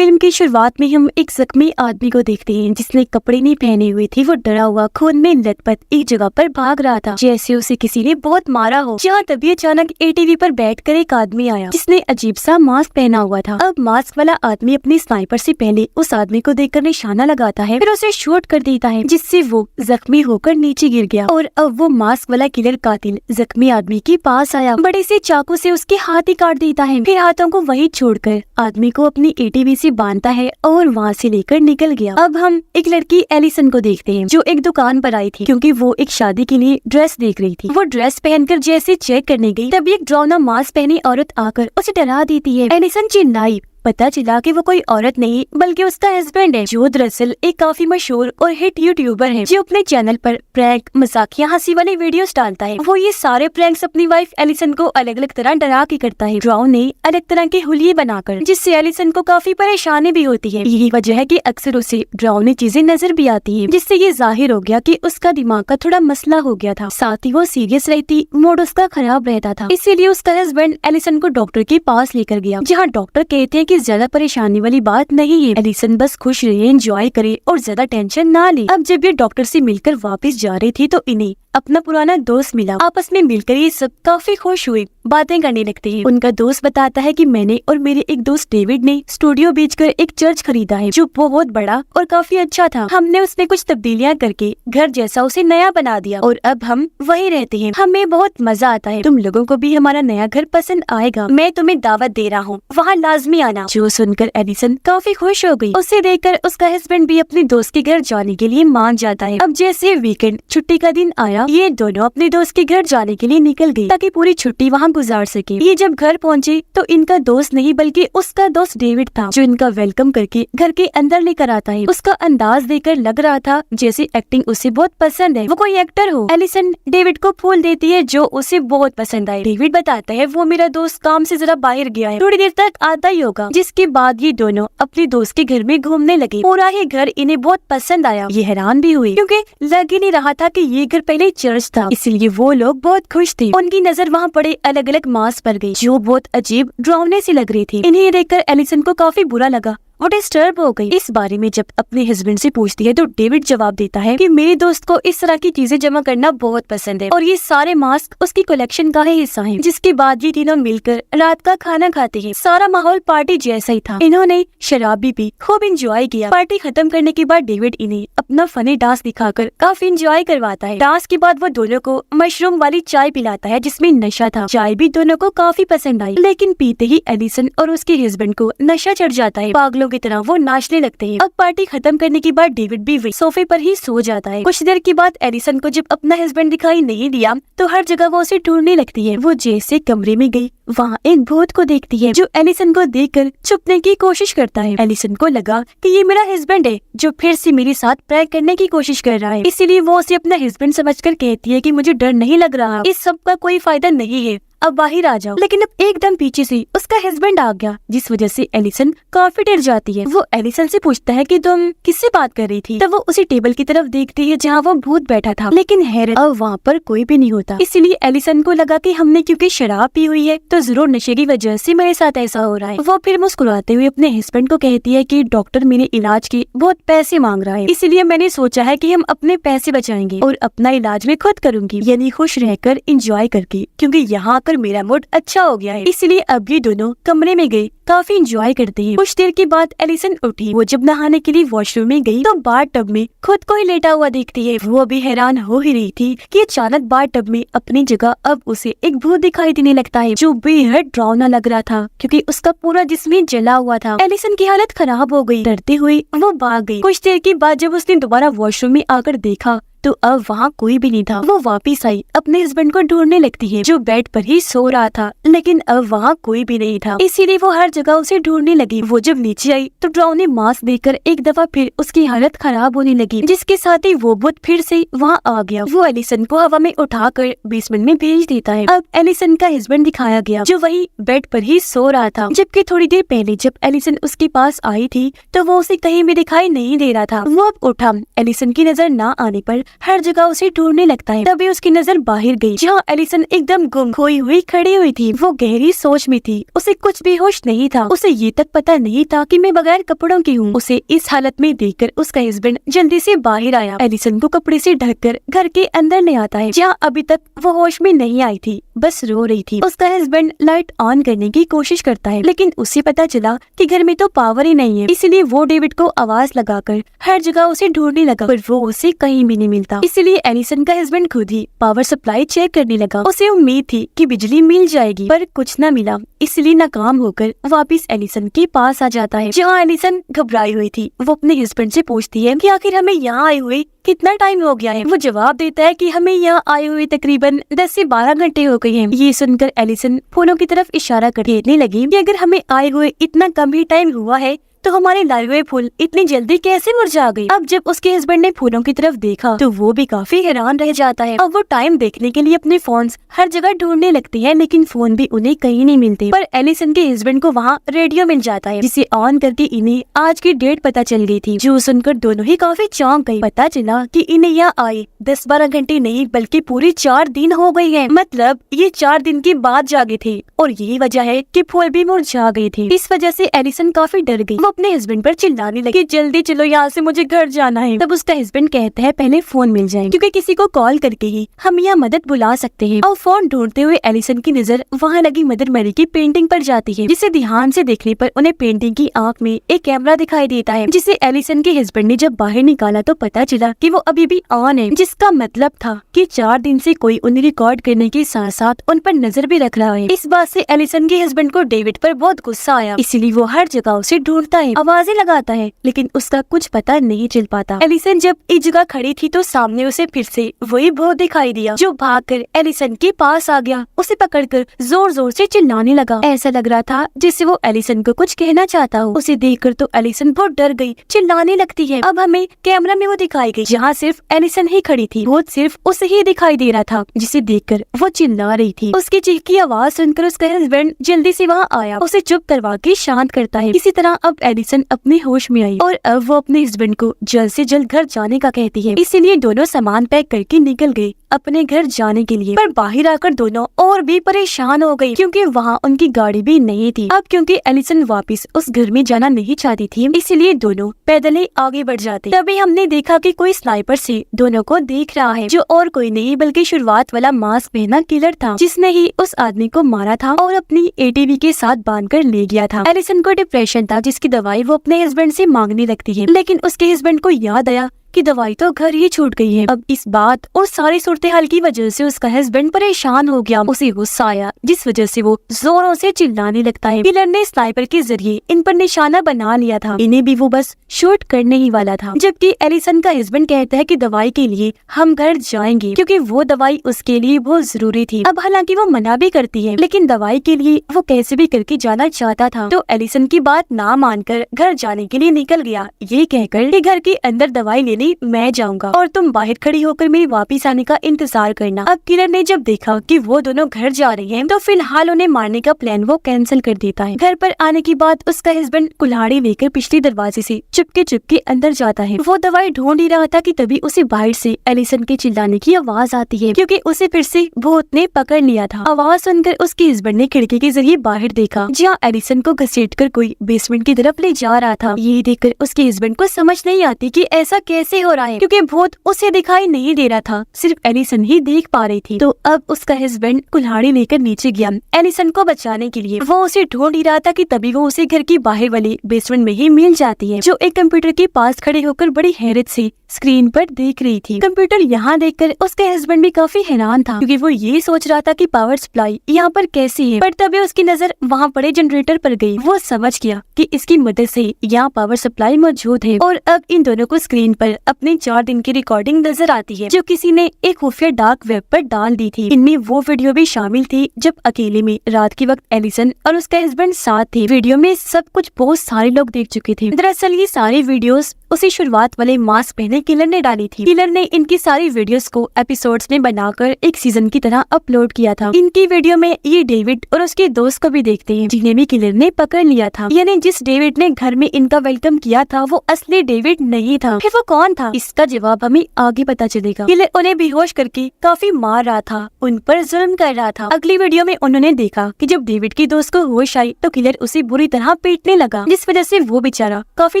Film की शुरुआत में हम एक जख्मी आदमी को देखते हैं जिसने कपड़े नहीं पहने हुए थे। वो डरा हुआ खून में लथपथ एक जगह पर भाग रहा था, जैसे उसे किसी ने बहुत मारा हो। जहाँ तभी अचानक एटीवी पर बैठकर एक आदमी आया जिसने अजीब सा मास्क पहना हुआ था। अब मास्क वाला आदमी अपनी स्नाइपर से पहले उस आदमी को देखकर निशाना लगाता है, फिर उसे शूट कर देता है जिससे वो जख्मी होकर नीचे गिर गया। और अब वो मास्क वाला किलर कातिल जख्मी आदमी के पास आया, बड़े से चाकू से उसके हाथ ही काट देता है, फिर हाथों को वहीं छोड़कर आदमी को अपनी एटीवी से बांधता है और वहाँ से लेकर निकल गया। अब हम एक लड़की एलिसन को देखते हैं जो एक दुकान पर आई थी क्योंकि वो एक शादी के लिए ड्रेस देख रही थी। वो ड्रेस पहनकर जैसे चेक करने गई तभी एक डरावना मास्क पहनी औरत आकर उसे डरा देती है। एलिसन चिल्लाई। पता चला कि वो कोई औरत नहीं बल्कि उसका हस्बैंड है जो दरअसल एक काफी मशहूर और हिट यूट्यूबर है जो अपने चैनल पर प्रैंक, मजाकिया, हंसी वाले वीडियोस डालता है। वो ये सारे प्रैंक्स अपनी वाइफ एलिसन को अलग अलग तरह डरा के करता है, डरावने अलग तरह के हुलिये बनाकर, जिससे एलिसन को काफी परेशानी भी होती है। यही वजह है कि अक्सर उसे डरावनी चीजें नजर भी आती है, जिससे ये जाहिर हो गया कि उसका दिमाग का थोड़ा मसला हो गया था। साथ ही वो सीरियस रहती, मूड उसका खराब रहता था। इसीलिए उसका हस्बैंड एलिसन को डॉक्टर के पास लेकर गया, जहाँ डॉक्टर कहते हैं कि ज्यादा परेशानी वाली बात नहीं है, एलिसन बस खुश रहे, एंजॉय करे और ज्यादा टेंशन ना ले। अब जब ये डॉक्टर से मिलकर वापस जा रही थी तो इन्हें अपना पुराना दोस्त मिला। आपस में मिलकर ये सब काफी खुश हुए, बातें करने लगते हैं। उनका दोस्त बताता है कि मैंने और मेरे एक दोस्त डेविड ने स्टूडियो बेचकर एक चर्च खरीदा है जो बहुत बड़ा और काफी अच्छा था। हमने उसमें कुछ तब्दीलियां करके घर जैसा उसे नया बना दिया और अब हम वहीं रहते हैं। हमें बहुत मजा आता है। तुम लोगों को भी हमारा नया घर पसंद आएगा। मैं तुम्हें दावत दे रहा हूँ, वहाँ लाजमी आना। जो सुनकर एलिसन काफी खुश हो गई। उसे देखकर उसका हस्बैंड भी अपने दोस्त के घर जाने के लिए मान जाता है। अब जैसे वीकेंड छुट्टी का दिन आया, ये दोनों अपने दोस्त के घर जाने के लिए निकल गए ताकि पूरी छुट्टी वहाँ गुजार सके। ये जब घर पहुँचे तो इनका दोस्त नहीं बल्कि उसका दोस्त डेविड था जो इनका वेलकम करके घर के अंदर लेकर आता है। उसका अंदाज देखकर लग रहा था जैसे एक्टिंग उसे बहुत पसंद है, वो कोई एक्टर हो। एलिसन डेविड को फूल देती है जो उसे बहुत पसंद आए। डेविड बताता है वो मेरा दोस्त काम से जरा बाहर गया है, थोड़ी देर तक आता ही होगा। जिसके बाद ये दोनों अपने दोस्त के घर में घूमने लगे। पूरा ही घर इन्हें बहुत पसंद आया। ये हैरान भी हुए क्योंकि लग ही नहीं रहा था कि ये घर पहले चर्च था, इसलिए वो लोग बहुत खुश थे। उनकी नजर वहाँ पड़े अलग अलग मास्क पर गई जो बहुत अजीब, डरावने से लग रही थी। इन्हें देखकर एलिसन को काफी बुरा लगा, वो डिस्टर्ब हो गई। इस बारे में जब अपने हस्बैंड से पूछती है तो डेविड जवाब देता है कि मेरे दोस्त को इस तरह की चीजें जमा करना बहुत पसंद है और ये सारे मास्क उसकी कलेक्शन का ही हिस्सा हैं। जिसके बाद ये तीनों मिलकर रात का खाना खाते हैं। सारा माहौल पार्टी जैसा ही था। इन्होंने शराब भी पी, खूब इंजॉय किया। पार्टी खत्म करने के बाद डेविड इन्हें अपना फनी डांस दिखाकर काफी इंजॉय करवाता है। डांस के बाद वो दोनों को मशरूम वाली चाय पिलाता है जिसमें नशा था। चाय भी दोनों को काफी पसंद आई, लेकिन पीते ही एलिसन और उसके हस्बैंड को नशा चढ़ जाता है। पागलों की तरह वो नाचने लगते हैं। अब पार्टी खत्म करने के बाद डेविड भी सोफे पर ही सो जाता है। कुछ देर के बाद एलिसन को जब अपना हस्बैंड दिखाई नहीं दिया तो हर जगह वो उसे ढूंढने लगती है। वो जैसे कमरे में गई वहाँ एक भूत को देखती है जो एलिसन को देखकर छुपने की कोशिश करता है। एलिसन को लगा कि ये मेरा हस्बैंड है जो फिर से मेरे साथ प्रैंक करने की कोशिश कर रहा है, इसीलिए वो उसे अपना हस्बैंड समझकर कहती है कि मुझे डर नहीं लग रहा, इस सब का कोई फायदा नहीं है, अब बाहर आ जाओ। लेकिन अब एकदम पीछे से उसका हस्बैंड आ गया जिस वजह से एलिसन काफी डर जाती है। वो एलिसन से पूछता है कि तुम किससे बात कर रही थी। तब वो उसी टेबल की तरफ देखती है जहाँ वो भूत बैठा था, लेकिन हैरत अब वहाँ पर कोई भी नहीं होता। इसीलिए एलिसन को लगा कि हमने क्योंकि शराब पी हुई है तो जरूर नशे की वजह से मेरे साथ ऐसा हो रहा है। वो फिर मुस्कुराते हुए अपने हस्बैंड को कहती है कि डॉक्टर मेरे इलाज के बहुत पैसे मांग रहा है, इसलिए मैंने सोचा है कि हम अपने पैसे बचाएंगे और अपना इलाज में खुद करूंगी, यानी खुश रहकर इंजॉय करके, क्योंकि यहाँ मेरा मूड अच्छा हो गया है। इसलिए अब ये दोनों कमरे में गए, काफी एंजॉय करते हैं। कुछ देर के बाद एलिसन उठी। वो जब नहाने के लिए वॉशरूम में गई तो बाथ टब में खुद को ही लेटा हुआ देखती है। वो अभी हैरान हो ही रही थी कि अचानक बाथ टब में अपनी जगह अब उसे एक भूत दिखाई देने लगता है जो बेहद डरावना लग रहा था क्योंकि उसका पूरा जिस्म जला हुआ था। एलिसन की हालत खराब हो गई। डरते हुए वो भाग गई। कुछ देर के बाद जब उसने दोबारा वॉशरूम में आकर देखा तो अब वहाँ कोई भी नहीं था। वो वापस आई, अपने हस्बैंड को ढूंढने लगती है जो बेड पर ही सो रहा था, लेकिन अब वहाँ कोई भी नहीं था, इसीलिए वो हर जगह उसे ढूंढने लगी। वो जब नीचे आई तो डरावने मास्क देखकर एक दफा फिर उसकी हालत खराब होने लगी, जिसके साथ ही वो भूत फिर से वहाँ आ गया। वो एलिसन को हवा में उठाकर बेसमेंट में भेज देता है। अब एलिसन का हस्बैंड दिखाया गया जो वही बेड पर ही सो रहा था, जबकि थोड़ी देर पहले जब एलिसन उसके पास आई थी तो वो उसे कहीं भी दिखाई नहीं दे रहा था। वो अब उठा। एलिसन की नजर न आने पर हर जगह उसे ढूंढने लगता है। तभी उसकी नजर बाहर गई, जहाँ एलिसन एकदम गुम खोई हुई खड़ी हुई थी। वो गहरी सोच में थी, उसे कुछ भी होश नहीं था। उसे ये तक पता नहीं था कि मैं बगैर कपड़ों की हूँ। उसे इस हालत में देखकर उसका हस्बैंड जल्दी से बाहर आया, एलिसन को कपड़े से ढककर घर के अंदर ले आता है, जहाँ अभी तक वो होश में नहीं आई थी, बस रो रही थी। उसका हस्बैंड लाइट ऑन करने की कोशिश करता है, लेकिन उसे पता चला कि घर में तो पावर ही नहीं है। इसलिए वो डेविड को आवाज लगाकर हर जगह उसे ढूंढने लगा, पर वो उसे कहीं भी नहीं मिलता। इसलिए एलिसन का हस्बैंड खुद ही पावर सप्लाई चेक करने लगा। उसे उम्मीद थी कि बिजली मिल जाएगी, पर कुछ न मिला। इसलिए नाकाम होकर वापस एलिसन के पास आ जाता है, जहाँ एलिसन घबराई हुई थी। वो अपने हस्बैंड से पूछती है कि आखिर हमें यहाँ आए हुए कितना टाइम हो गया है। वो जवाब देता है कि हमें यहाँ आए हुए तकरीबन 10 से 12 घंटे हो गए हैं। ये सुनकर एलिसन फूलों की तरफ इशारा कर कहने लगी कि अगर हमें आए हुए इतना कम ही टाइम हुआ है तो हमारे लाए हुए फूल इतनी जल्दी कैसे मुरझा गए। अब जब उसके हस्बैंड ने फूलों की तरफ देखा तो वो भी काफी हैरान रह जाता है। अब वो टाइम देखने के लिए अपने फोन्स हर जगह ढूंढने लगती है, लेकिन फोन भी उन्हें कहीं नहीं मिलते। पर एलिसन के हस्बैंड को वहाँ रेडियो मिल जाता है, जिसे ऑन करके इन्हें आज की डेट पता चल गई थी, जो सुनकर दोनों ही काफी चौंक गए। पता चला कि इन्हें यहाँ आए 10-12 घंटे नहीं बल्कि पूरी 4 दिन हो गए हैं। मतलब ये 4 दिन के बाद जागे थे, और यही वजह है कि फूल भी मुरझा गए थे। इस वजह से एलिसन काफी डर गई। अपने हस्बैंड पर चिल्लाने लगी, जल्दी चलो यहाँ से, मुझे घर जाना है। तब उसका हस्बैंड कहता है पहले फोन मिल जाए, क्योंकि किसी को कॉल करके ही हम यहाँ मदद बुला सकते हैं। और फोन ढूंढते हुए एलिसन की नजर वहाँ लगी मदर मैरी की पेंटिंग पर जाती है, जिसे ध्यान से देखने पर उन्हें पेंटिंग की आँख में एक कैमरा दिखाई देता है, जिसे एलिसन के हस्बैंड ने जब बाहर निकाला तो पता चला कि वो अभी भी ऑन है, जिसका मतलब था कि 4 दिन से कोई उन्हें रिकॉर्ड करने के साथ साथ उन पर नजर भी रख रहा है। इस बात से एलिसन के हस्बैंड को डेविड पर बहुत गुस्सा आया, इसलिए वो हर जगह उसे ढूंढता है, आवाजें लगाता है, लेकिन उसका कुछ पता नहीं चल पाता। एलिसन जब एक जगह खड़ी थी तो सामने उसे फिर से वही भूत दिखाई दिया, जो भागकर एलिसन के पास आ गया। उसे पकड़कर जोर जोर से चिल्लाने लगा। ऐसा लग रहा था जैसे वो एलिसन को कुछ कहना चाहता हो। उसे देखकर तो एलिसन बहुत डर गई, चिल्लाने लगती है। अब हमें कैमरा में वो दिखाई गई, जहाँ सिर्फ एलिसन ही खड़ी थी। भूत सिर्फ उसे ही दिखाई दे रहा था, जिसे देखकर वो चिल्ला रही थी। उसकी चीख की आवाज सुनकर उसका हस्बैंड जल्दी से वहाँ आया, उसे चुप करवा के शांत करता है। इसी तरह अब एलिसन अपने होश में आई, और अब वो अपने हस्बैंड को जल्द से जल्द घर जाने का कहती है। इसीलिए दोनों सामान पैक करके निकल गए अपने घर जाने के लिए। पर बाहर आकर दोनों और भी परेशान हो गई, क्योंकि वहाँ उनकी गाड़ी भी नहीं थी। अब क्योंकि एलिसन वापस उस घर में जाना नहीं चाहती थी, इसलिए दोनों पैदल ही आगे बढ़ जाते। तभी हमने देखा कि कोई स्नाइपर से दोनों को देख रहा है, जो और कोई नहीं बल्कि शुरुआत वाला मास्क पहना किलर था, जिसने ही उस आदमी को मारा था और अपनी एटीवी के साथ बांधकर ले गया था। एलिसन को डिप्रेशन था, जिसकी दवाई वो अपने हस्बैंड से मांगने लगती है, लेकिन उसके हस्बैंड को याद आया कि दवाई तो घर ही छूट गई है। अब इस बात और सारी सूरत हाल की वजह से उसका हस्बैंड परेशान हो गया। उसे गुस्सा आया, जिस वजह से वो जोरों से चिल्लाने लगता है। किलर ने स्नाइपर के जरिए इन पर निशाना बना लिया था, इन्हें भी वो बस शूट करने ही वाला था। जबकि एलिसन का हस्बैंड कहता है कि दवाई के लिए हम घर जाएंगे, क्योंकि वो दवाई उसके लिए बहुत जरूरी थी। अब हालांकि वो मना भी करती है, लेकिन दवाई के लिए वो कैसे भी करके जाना चाहता था। तो एलिसन की बात ना मानकर घर जाने के लिए निकल गया, ये कहकर कि घर के अंदर दवाई मैं जाऊंगा और तुम बाहर खड़ी होकर मेरे वापस आने का इंतजार करना। अब किलर ने जब देखा कि वो दोनों घर जा रहे हैं, तो फिलहाल उन्हें मारने का प्लान वो कैंसिल कर देता है। घर पर आने के बाद उसका हस्बैंड कुल्हाड़ी लेकर पिछले दरवाजे से चुपके अंदर जाता है। वो दवाई ढूंढ ही रहा था कि तभी उसे बाहर से एलिसन के चिल्लाने की आवाज आती है, क्योंकि उसे फिर से भूत ने पकड़ लिया था। आवाज सुनकर उसके हस्बैंड ने खिड़की के जरिए बाहर देखा, जहाँ एलिसन को घसीटकर कोई बेसमेंट की तरफ ले जा रहा था। ये देखकर उसके हस्बैंड को समझ नहीं आती कि ऐसा कैसे हो रहा है, क्योंकि भूत उसे दिखाई नहीं दे रहा था, सिर्फ एलिसन ही देख पा रही थी। तो अब उसका हस्बैंड कुल्हाड़ी लेकर नीचे गया एलिसन को बचाने के लिए। वो उसे ढूंढ ही रहा था कि तभी वो उसे घर की बाहर वाली बेसमेंट में ही मिल जाती है, जो एक कंप्यूटर के पास खड़े होकर बड़ी हैरत से स्क्रीन पर देख रही थी। कंप्यूटर यहाँ देखकर उसके हस्बैंड भी काफी हैरान था, क्योंकि वो ये सोच रहा था कि पावर सप्लाई यहाँ पर कैसी है। पर तभी उसकी नजर वहाँ पड़े जनरेटर पर गई। वो समझ गया कि इसकी मदद से यहाँ पावर सप्लाई मौजूद है। और अब इन दोनों को स्क्रीन पर अपने 4 दिन की रिकॉर्डिंग नजर आती है, जो किसी ने एक खुफिया डार्क वेब पर डाल दी थी। इनमें वो वीडियो भी शामिल थी जब अकेले में रात के वक्त एलिसन और उसका हस्बैंड साथ थे। वीडियो में सब कुछ बहुत सारे लोग देख चुके थे। दरअसल ये सारी वीडियोस उसी शुरुआत वाले मास्क पहने किलर ने डाली थी। किलर ने इनकी सारी वीडियोस को एपिसोड्स में बनाकर एक सीजन की तरह अपलोड किया था। इनकी वीडियो में ये डेविड और उसके दोस्त को भी देखते हैं, जिन्हें भी किलर ने पकड़ लिया था। यानी जिस डेविड ने घर में इनका वेलकम किया था वो असली डेविड नहीं था। फिर वो कौन था, इसका जवाब हमें आगे पता चलेगा। किलर उन्हें बेहोश करके काफी मार रहा था, उन पर जुल्म कर रहा था। अगली वीडियो में उन्होंने देखा कि जब डेविड की दोस्त को होश आई तो किलर उसे बुरी तरह पीटने लगा, जिस वजह से वो बेचारा काफी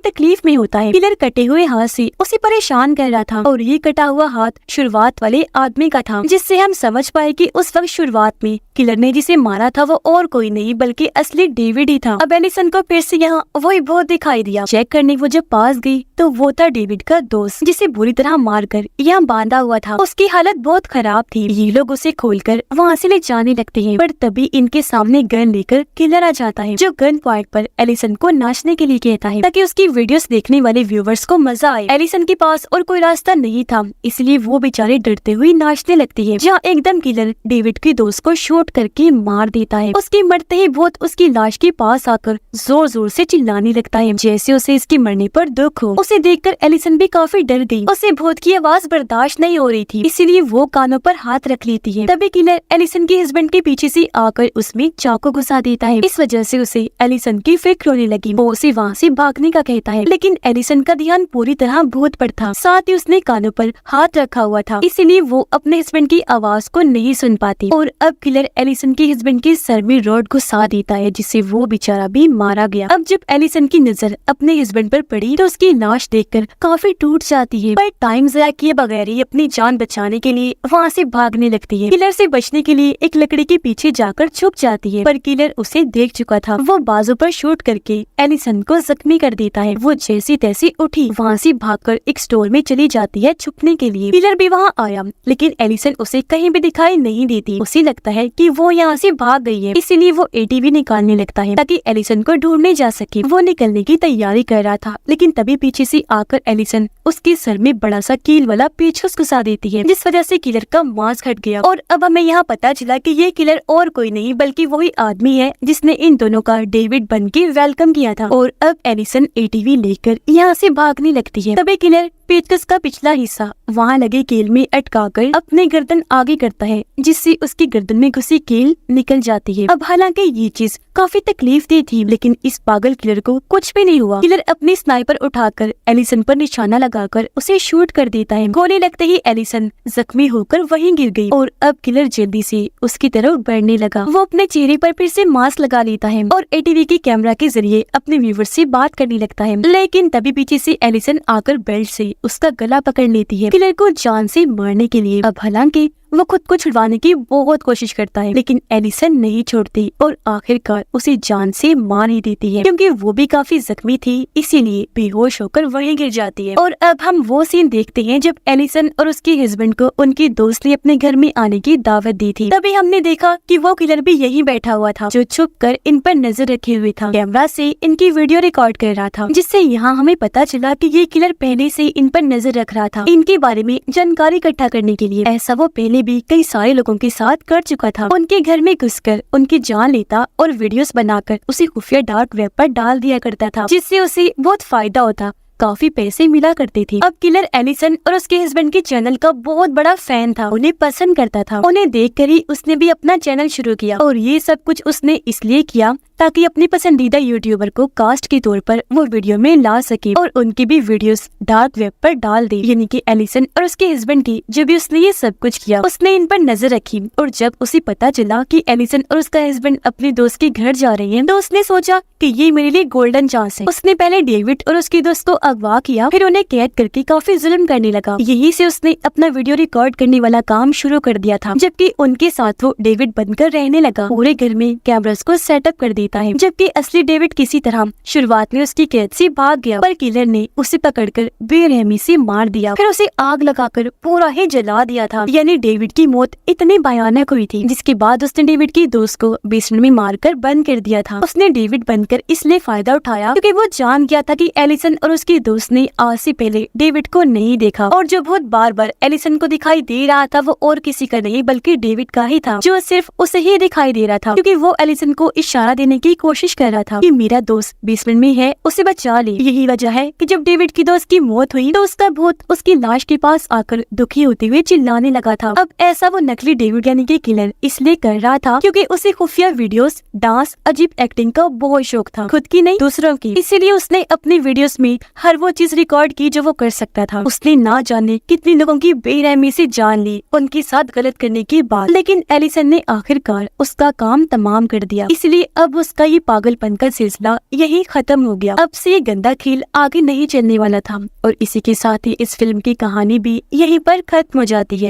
तकलीफ में होता है। किलर कटे हुए हाथ से उसे परेशान कर रहा था और ये कटा हुआ हाथ शुरुआत वाले आदमी का था, जिससे हम समझ पाए कि उस वक्त शुरुआत में किलर ने जिसे मारा था वो और कोई नहीं बल्कि असली डेविड ही था। अब एलिसन को फिर से यहाँ वही बहुत दिखाई दिया। चेक करने वो जब पास गई तो वो था डेविड का दोस्त, जिसे बुरी तरह मारकर यहाँ बांधा हुआ था। उसकी हालत बहुत खराब थी। ये लोग उसे खोलकर वहाँ से ले जाने लगते हैं, पर तभी इनके सामने गन लेकर किलर आ जाता है, जो गन पॉइंट पर एलिसन को नाचने के लिए कहता है ताकि उसकी वीडियोस देखने वाले व्यूवर्स को मजा आए। एलिसन के पास और कोई रास्ता नहीं था, इसलिए वो बेचारे डरते हुए नाचने लगती है। जहाँ एकदम किलर डेविड के दोस्त को शूट करके मार देता है। उसके मरते ही भूत उसकी लाश के पास आकर जोर जोर से चिल्लाने लगता है, जैसे उसे इसके मरने पर दुख हो। उसे देखकर एलिसन भी काफी डर गई। उसे भूत की आवाज बर्दाश्त नहीं हो रही थी, इसीलिए वो कानों पर हाथ रख लेती है। तभी किलर एलिसन के हस्बैंड के पीछे से आकर उसमें चाकू घुसा देता है। इस वजह से उसे एलिसन की फिक्र होने लगी। वो उसे वहाँ से भागने का कहता है, लेकिन एलिसन का ध्यान पूरी तरह भूत पर था। साथ ही उसने कानों पर हाथ रखा हुआ था, इसीलिए वो अपने हस्बैंड की आवाज को नहीं सुन पाती। और अब किलर एलिसन के हस्बैंड के सर में रॉड घुसा देता है, जिससे वो बेचारा भी मारा गया। अब जब एलिसन की नजर अपने हस्बैंड पर पड़ी तो उसकी लाश देखकर काफी टूट जाती है, पर टाइम ज़ाया किए बगैर ही अपनी जान बचाने के लिए वहाँ से भागने लगती है। किलर से बचने के लिए एक लकड़ी के पीछे जाकर छुप जाती है, पर किलर उसे देख चुका था। वो बाजू पर शूट करके एलिसन को जख्मी कर देता है। वो जैसी तैसी उठी वहाँ से भागकर एक स्टोर में चली जाती है छुपने के लिए। किलर भी वहाँ आया, लेकिन एलिसन उसे कहीं भी दिखाई नहीं देती। उसे लगता है कि वो यहाँ से भाग गई है, इसीलिए वो एटीवी निकालने लगता है ताकि एलिसन को ढूंढने जा सके। वो निकलने की तैयारी कर रहा था, लेकिन तभी पीछे से आकर एलिसन उसके सर में बड़ा सा कील वाला पेचकस घुसा देती है, जिस वजह से किलर का मांस घट गया। और अब हमें यहाँ पता चला कि ये किलर और कोई नहीं बल्कि वही आदमी है जिसने इन दोनों का डेविड बन के वेलकम किया था। और अब एलिसन एटीवी लेकर यहाँ से भागने लगती है। तभी किलर पेचकस का पिछला हिस्सा वहाँ लगे कील में अटकाकर अपने गर्दन आगे करता है, जिससे उसकी गर्दन में घुसी कील निकल जाती है। अब हालांकि ये चीज काफी तकलीफ दी थी, लेकिन इस पागल किलर को कुछ भी नहीं हुआ। किलर अपनी स्नाइपर उठाकर एलिसन पर निशाना लगाकर उसे शूट कर देता है। गोली लगते ही एलिसन जख्मी होकर वहीं गिर गई और अब किलर जल्दी से उसकी तरफ बढ़ने लगा। वो अपने चेहरे पर फिर से मास्क लगा लेता है और एटीवी के कैमरा के जरिए अपने व्यूवर्स से बात करने लगता है, लेकिन तभी पीछे से एलिसन आकर बेल्ट से उसका गला पकड़ लेती है, किलर को जान से मारने के लिए। अब हालांकि वो खुद को छुड़वाने की बहुत कोशिश करता है, लेकिन एलिसन नहीं छोड़ती और आखिरकार उसे जान से मार ही देती है, क्योंकि वो भी काफी जख्मी थी, इसीलिए बेहोश होकर वहीं गिर जाती है। और अब हम वो सीन देखते हैं जब एलिसन और उसके हस्बैंड को उनकी दोस्त ने अपने घर में आने की दावत दी थी। तभी हमने देखा कि वो किलर भी यहीं बैठा हुआ था, जो छुप कर इन पर नजर रखे हुए था। कैमरा से इनकी वीडियो रिकॉर्ड कर रहा था, जिससे यहाँ हमें पता चला कि ये किलर पहले से इन पर नजर रख रहा था, इनके बारे में जानकारी इकट्ठा करने के लिए। ऐसा वो पहले भी कई सारे लोगों के साथ कर चुका था। उनके घर में घुसकर उनकी जान लेता और वीडियोस बनाकर उसे खुफिया डार्क वेब पर डाल दिया करता था, जिससे उसे बहुत फायदा होता, काफी पैसे मिला करते थे। अब किलर एलिसन और उसके हस्बैंड के चैनल का बहुत बड़ा फैन था, उन्हें पसंद करता था। उन्हें देखकर ही उसने भी अपना चैनल शुरू किया, और ये सब कुछ उसने इसलिए किया ताकि अपनी पसंदीदा यूट्यूबर को कास्ट के तौर पर वो वीडियो में ला सके और उनकी भी वीडियोस डार्क वेब पर डाल दे। यानी कि एलिसन और उसके हस्बैंड की जब भी उसने ये सब कुछ किया, उसने इन पर नजर रखी, और जब उसे पता चला कि एलिसन और उसका हस्बैंड अपने दोस्त के घर जा रहे हैं, तो उसने सोचा कि ये मेरे लिए गोल्डन चांस है। उसने पहले डेविड और उसके दोस्त को अगवा किया, फिर उन्हें कैद करके काफी जुल्म करने लगा। यही से उसने अपना वीडियो रिकॉर्ड करने वाला काम शुरू कर दिया था, जबकि उनके साथ वो डेविड बनकर रहने लगा। पूरे घर में कैमरास को सेटअप कर देता है, जबकि असली डेविड किसी तरह शुरुआत में उसकी कैद से भाग गया, पर किलर ने उसे पकड़कर बेरहमी से मार दिया, फिर उसे आग लगाकर पूरा ही जला दिया था। यानी डेविड की मौत इतनी भयानक हुई थी, जिसके बाद उसने डेविड की दोस्त को बेसमेंट में मारकर बंद कर दिया था। उसने डेविड बनकर इसलिए फायदा उठाया क्योंकि वो जान गया था कि एलिसन और उसकी दोस्त ने आज से पहले डेविड को नहीं देखा, और जो बहुत बार बार एलिसन को दिखाई दे रहा था वो और किसी का नहीं बल्कि डेविड का ही था, जो सिर्फ उसे ही दिखाई दे रहा था, क्योंकि वो एलिसन को इशारा देने करने की कोशिश कर रहा था कि मेरा दोस्त बेसमेंट में है, उसे बचा ले। यही वजह है कि जब डेविड की दोस्त की मौत हुई तो उसका भूत उसकी लाश के पास आकर दुखी होते हुए चिल्लाने लगा था। अब ऐसा वो नकली डेविड यानी कि किलर इसलिए कर रहा था क्योंकि उसे खुफिया वीडियोस, डांस, अजीब एक्टिंग का बहुत शौक था, खुद की नहीं दूसरों की। इसीलिए उसने अपनी वीडियोस में हर वो चीज रिकॉर्ड की जो वो कर सकता था। उसने ना जाने कितने लोगों की बेरहमी से जान ली उनके साथ गलत करने के बाद, लेकिन एलिसन ने आखिरकार उसका काम तमाम कर दिया। इसलिए अब उसका ये पागलपन का सिलसिला यही खत्म हो गया। अब से ये गंदा खेल आगे नहीं चलने वाला था और इसी के साथ ही इस फिल्म की कहानी भी यहीं पर खत्म हो जाती है।